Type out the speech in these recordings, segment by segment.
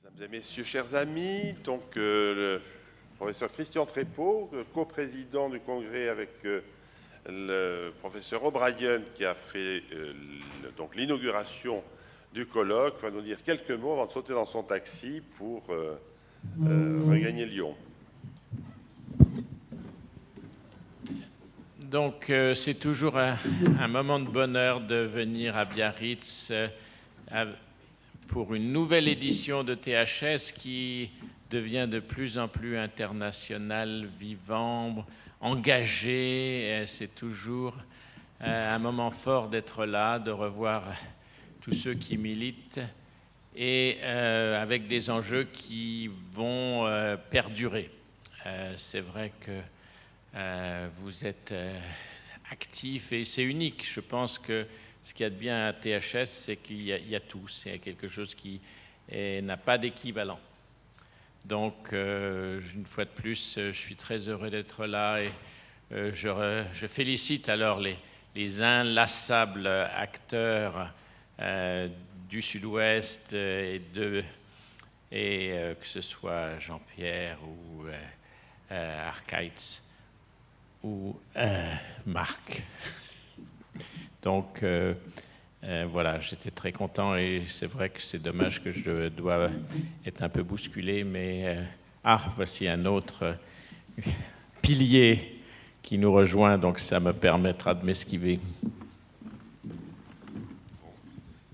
Mesdames et messieurs, chers amis, donc le professeur Christian Trépeau, co-président du congrès avec le professeur O'Brien qui a fait donc l'inauguration du colloque, va nous dire quelques mots avant de sauter dans son taxi pour regagner Lyon. Donc c'est toujours un moment de bonheur de venir à Biarritz pour une nouvelle édition de THS qui devient de plus en plus international, vivant, engagé. C'est toujours un moment fort d'être là, de revoir tous ceux qui militent et avec des enjeux qui vont perdurer. C'est vrai que vous êtes actif et c'est unique. Je pense que ce qu'il y a de bien à THS, c'est qu'il y a tout. C'est quelque chose qui n'a pas d'équivalent. Donc, une fois de plus, je suis très heureux d'être là et je félicite alors les inlassables acteurs du Sud-Ouest et que ce soit Jean-Pierre ou Arcaitz ou Marc. Donc, voilà, j'étais très content et c'est vrai que c'est dommage que je dois être un peu bousculé, mais voici un autre pilier qui nous rejoint, donc ça me permettra de m'esquiver.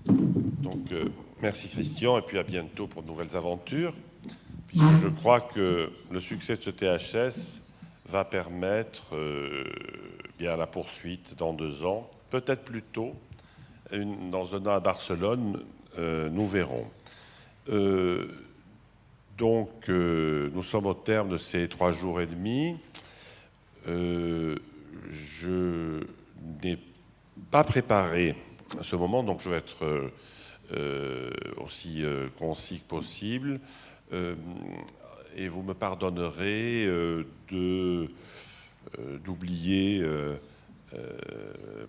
Donc, merci Christian, et puis à bientôt pour de nouvelles aventures. Puisque je crois que le succès de ce THS va permettre bien la poursuite dans 2 ans, peut-être plus tôt, dans un an à Barcelone, nous verrons. Donc, nous sommes au terme de ces 3 jours et demi. Je n'ai pas préparé ce moment, donc je vais être aussi concis que possible. Et vous me pardonnerez d'oublier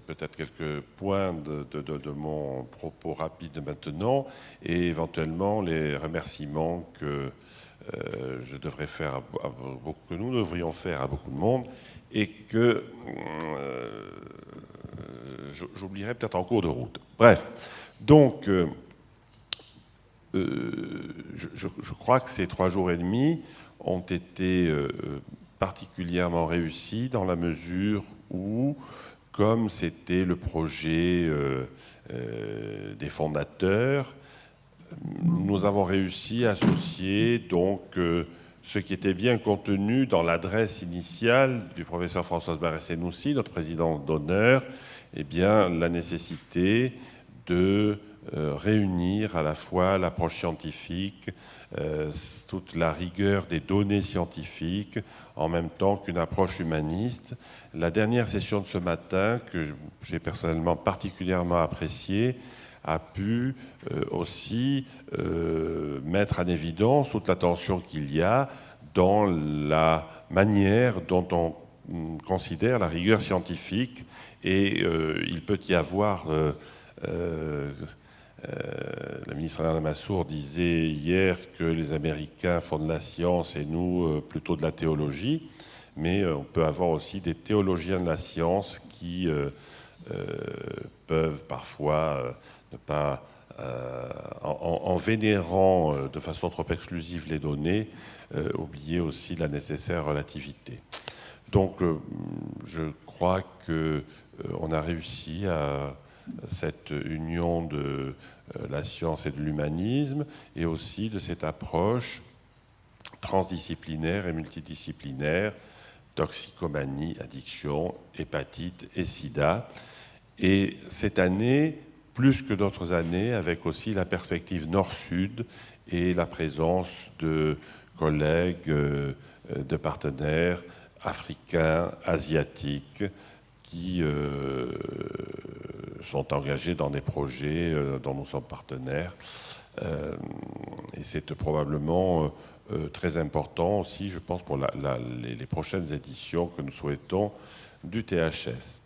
peut-être quelques points de mon propos rapide maintenant et éventuellement les remerciements que je devrais faire que nous devrions faire à beaucoup de monde et que j'oublierai peut-être en cours de route. Bref, donc je crois que ces 3 jours et demi ont été particulièrement réussis dans la mesure où, comme c'était le projet des fondateurs, nous avons réussi à associer donc ce qui était bien contenu dans l'adresse initiale du professeur Françoise Barré-Senoussi, notre président d'honneur, eh bien, la nécessité de réunir à la fois l'approche scientifique, toute la rigueur des données scientifiques, en même temps qu'une approche humaniste. La dernière session de ce matin, que j'ai personnellement particulièrement appréciée, a pu aussi mettre en évidence toute la tension qu'il y a dans la manière dont on considère la rigueur scientifique. Et il peut y avoir... le ministre Alain Lamassoure disait hier que les Américains font de la science et nous plutôt de la théologie, mais on peut avoir aussi des théologiens de la science qui peuvent parfois ne pas, en vénérant de façon trop exclusive les données, oublier aussi la nécessaire relativité. Donc je crois qu'on a réussi à cette union de la science et de l'humanisme et aussi de cette approche transdisciplinaire et multidisciplinaire, toxicomanie, addiction, hépatite et sida. Et cette année, plus que d'autres années, avec aussi la perspective nord-sud et la présence de collègues, de partenaires africains, asiatiques, qui sont engagés dans des projets dont nous sommes partenaires. Et c'est probablement très important aussi, je pense, pour les prochaines éditions que nous souhaitons du THS.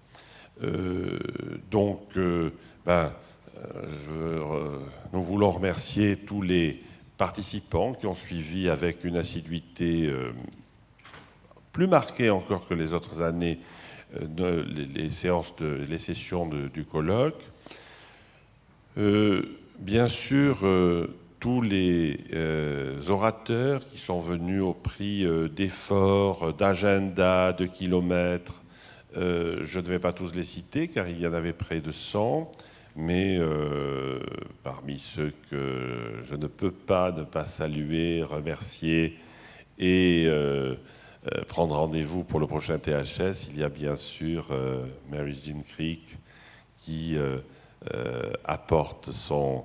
Donc, nous voulons remercier tous les participants qui ont suivi avec une assiduité plus marquée encore que les autres années les sessions du colloque. Bien sûr, tous les orateurs qui sont venus au prix d'efforts, d'agenda, de kilomètres, je ne vais pas tous les citer car il y en avait près de 100, mais parmi ceux que je ne peux pas ne pas saluer, remercier et prendre rendez-vous pour le prochain THS, il y a bien sûr Mary Jean Creek qui apporte son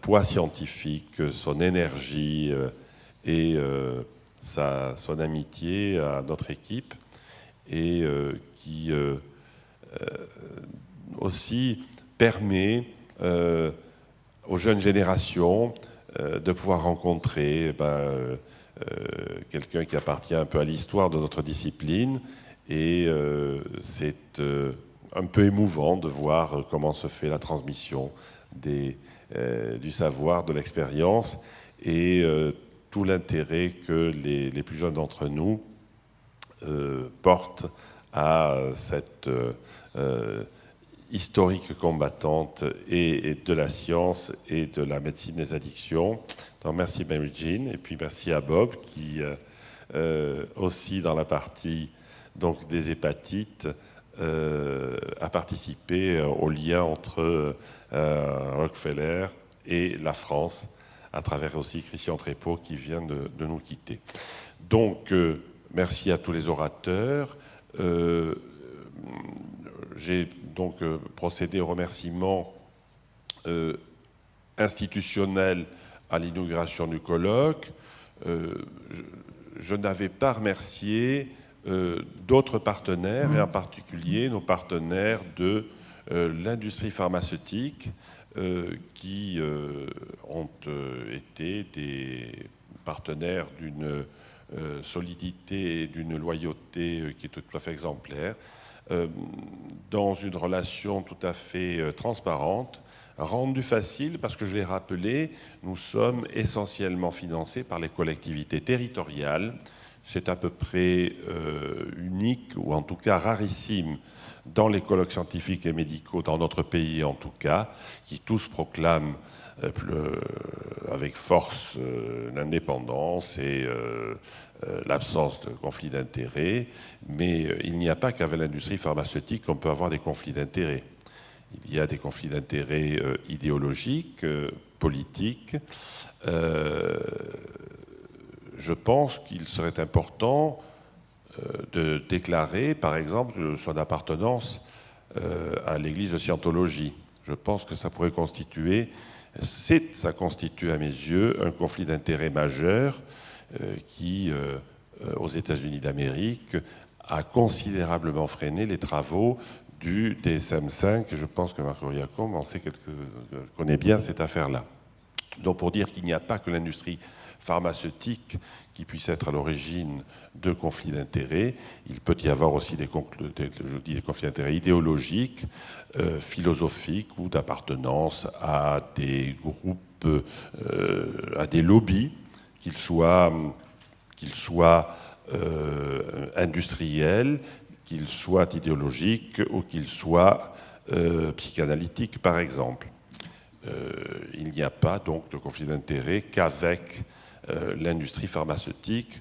poids scientifique, son énergie et son amitié à notre équipe et qui aussi permet aux jeunes générations de pouvoir rencontrer quelqu'un qui appartient un peu à l'histoire de notre discipline et c'est un peu émouvant de voir comment se fait la transmission du savoir, de l'expérience et tout l'intérêt que les plus jeunes d'entre nous portent à cette historique combattante et de la science et de la médecine des addictions. Donc merci Mary Jean et puis merci à Bob qui aussi dans la partie donc, des hépatites a participé au lien entre Rockefeller et la France à travers aussi Christian Trépeau qui vient de nous quitter. Donc merci à tous les orateurs. J'ai donc procédé au remerciement institutionnel à l'inauguration du colloque. Je n'avais pas remercié d'autres partenaires, et en particulier nos partenaires de l'industrie pharmaceutique qui ont été des partenaires d'une solidité et d'une loyauté qui est tout à fait exemplaire, dans une relation tout à fait transparente, rendue facile parce que je l'ai rappelé, nous sommes essentiellement financés par les collectivités territoriales. C'est à peu près unique, ou en tout cas rarissime, dans les colloques scientifiques et médicaux, dans notre pays en tout cas, qui tous proclament avec force l'indépendance et l'absence de conflit d'intérêts, mais il n'y a pas qu'avec l'industrie pharmaceutique qu'on peut avoir des conflits d'intérêts. Il y a des conflits d'intérêts idéologiques, politiques. Je pense qu'il serait important de déclarer, par exemple, son appartenance à l'Église de Scientologie. Je pense que ça pourrait constituer, ça constitue à mes yeux un conflit d'intérêts majeur qui, aux États-Unis d'Amérique, a considérablement freiné les travaux du DSM-5. Je pense que Marc Auriacombe connaît bien cette affaire-là. Donc pour dire qu'il n'y a pas que l'industrie pharmaceutique qui puisse être à l'origine de conflits d'intérêts, il peut y avoir aussi des conflits d'intérêts idéologiques, philosophiques ou d'appartenance à des groupes, à des lobbies, qu'ils soient industriels, qu'ils soient idéologiques ou qu'ils soient psychanalytiques, par exemple. Il n'y a pas donc de conflit d'intérêts qu'avec l'industrie pharmaceutique.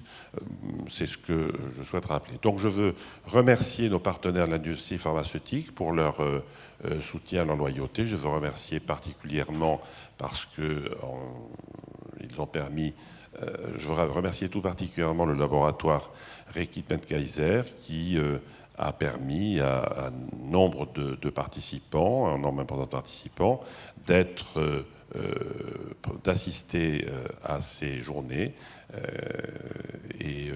C'est ce que je souhaite rappeler. Donc je veux remercier nos partenaires de l'industrie pharmaceutique pour leur soutien, leur loyauté. Je veux remercier particulièrement parce qu'ils ont permis... je veux remercier tout particulièrement le laboratoire Reckitt-Benckiser qui a permis à un nombre de participants, un nombre important de participants, d'assister à ces journées. Et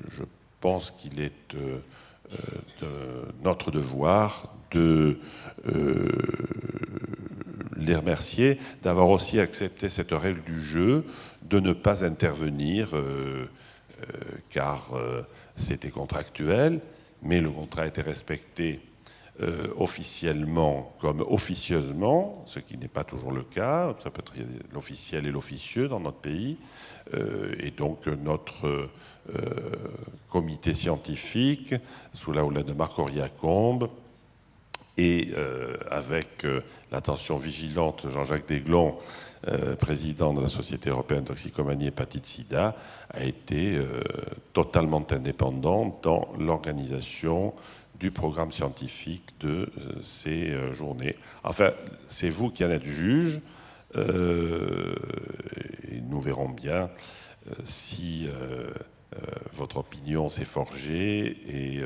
je pense qu'il est de notre devoir de les remercier, d'avoir aussi accepté cette règle du jeu, de ne pas intervenir, car c'était contractuel, mais le contrat était respecté officiellement comme officieusement, ce qui n'est pas toujours le cas. Ça peut être l'officiel et l'officieux dans notre pays. Et donc notre comité scientifique, sous la houlette de Marc Auriacombe, et avec l'attention vigilante de Jean-Jacques Desglon, président de la Société européenne de toxicomanie et hépatite sida, a été totalement indépendant dans l'organisation du programme scientifique de ces journées. Enfin, c'est vous qui en êtes juge, et nous verrons bien si votre opinion s'est forgée et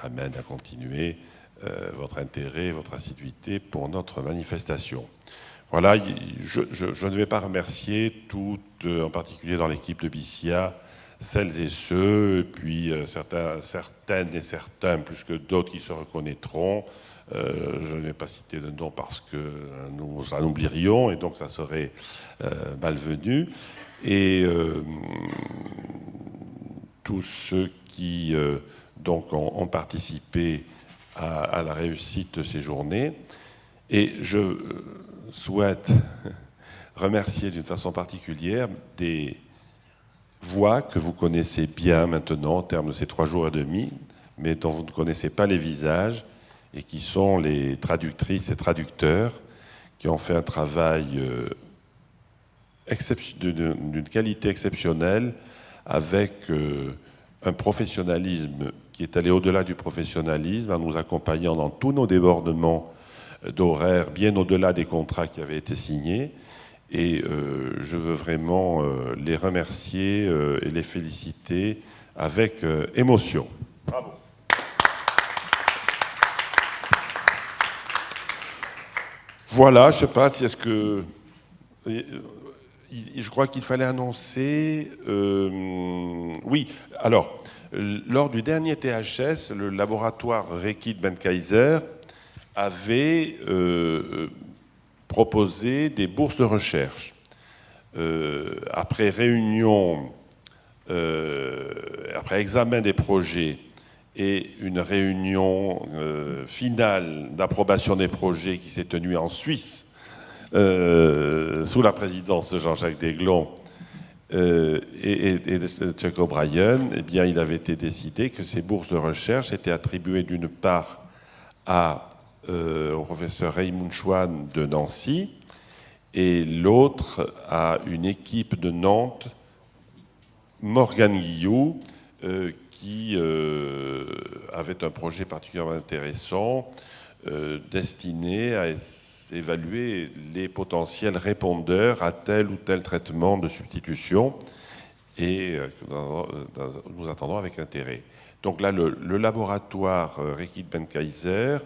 amène à continuer votre intérêt, votre assiduité pour notre manifestation. Voilà, je ne vais pas remercier toutes, en particulier dans l'équipe de BICIA, celles et ceux, et puis certaines et certains, plus que d'autres qui se reconnaîtront. Je ne vais pas citer de nom parce que nous en oublierions, et donc ça serait malvenu. Et tous ceux qui donc ont participé à la réussite de ces journées. Et je souhaite remercier d'une façon particulière des voix que vous connaissez bien maintenant, en termes de ces 3 jours et demi, mais dont vous ne connaissez pas les visages, et qui sont les traductrices et traducteurs qui ont fait un travail d'une qualité exceptionnelle, avec un professionnalisme qui est allé au-delà du professionnalisme, en nous accompagnant dans tous nos débordements d'horaires, bien au-delà des contrats qui avaient été signés. Et je veux vraiment les remercier et les féliciter avec émotion. Bravo. Voilà, je ne sais pas si est-ce que... Je crois qu'il fallait annoncer... oui, alors, lors du dernier THS, le laboratoire Reckitt Benckiser avait proposé des bourses de recherche. Après réunion, après examen des projets et une réunion finale d'approbation des projets qui s'est tenue en Suisse, sous la présidence de Jean-Jacques Desglon et de Chuck O'Brien, eh bien, il avait été décidé que ces bourses de recherche étaient attribuées d'une part au professeur Raymond Schwann de Nancy et l'autre à une équipe de Nantes, Morgane Guillou, qui avait un projet particulièrement intéressant destiné à évaluer les potentiels répondeurs à tel ou tel traitement de substitution, et nous attendons avec intérêt. Donc là, le laboratoire Reckitt Benckiser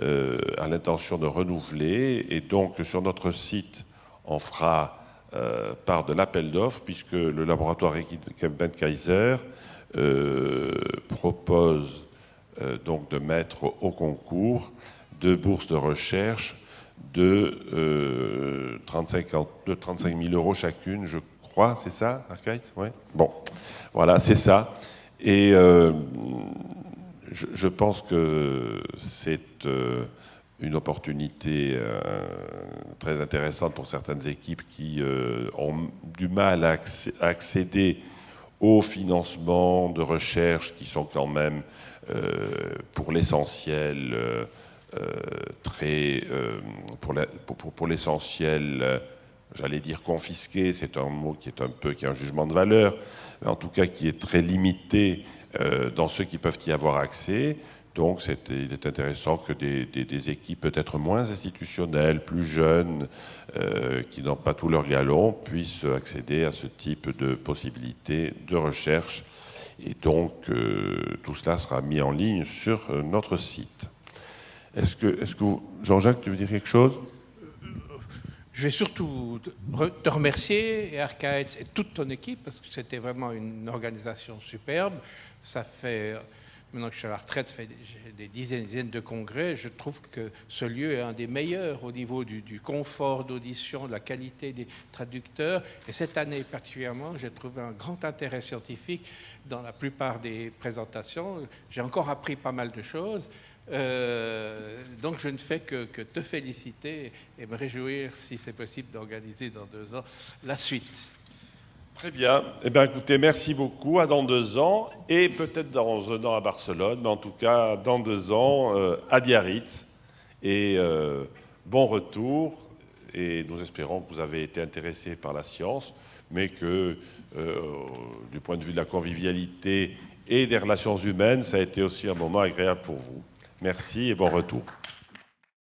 a l'intention de renouveler, et donc sur notre site, on fera part de l'appel d'offres, puisque le laboratoire Reckitt Benckiser propose donc de mettre au concours 2 bourses de recherche de 35 000 € chacune, je crois, c'est ça, Arcade ? Ouais. Bon, voilà, c'est ça. Et je pense que c'est une opportunité très intéressante pour certaines équipes qui ont du mal à accéder aux financements de recherche qui sont quand même, pour l'essentiel, pour l'essentiel, j'allais dire confisqué, c'est un mot qui est un jugement de valeur, mais en tout cas qui est très limité dans ceux qui peuvent y avoir accès. Donc il est intéressant que des équipes peut-être moins institutionnelles, plus jeunes, qui n'ont pas tout leur galon, puissent accéder à ce type de possibilités de recherche. Et donc tout cela sera mis en ligne sur notre site. Est-ce que Jean-Jacques, tu veux dire quelque chose ? Je vais surtout te remercier, et Arcade et toute ton équipe, parce que c'était vraiment une organisation superbe. Ça fait maintenant que je suis à la retraite, j'ai des dizaines de congrès, je trouve que ce lieu est un des meilleurs au niveau du confort d'audition, de la qualité des traducteurs. Et cette année particulièrement, j'ai trouvé un grand intérêt scientifique dans la plupart des présentations. J'ai encore appris pas mal de choses. Donc je ne fais que te féliciter et me réjouir, si c'est possible, d'organiser dans 2 ans la suite. Très bien. Eh bien, écoutez, merci beaucoup. À dans 2 ans, et peut-être dans 1 an à Barcelone, mais en tout cas, dans 2 ans, à Biarritz. Et bon retour. Et nous espérons que vous avez été intéressés par la science, mais que, du point de vue de la convivialité et des relations humaines, ça a été aussi un moment agréable pour vous. Merci et bon retour.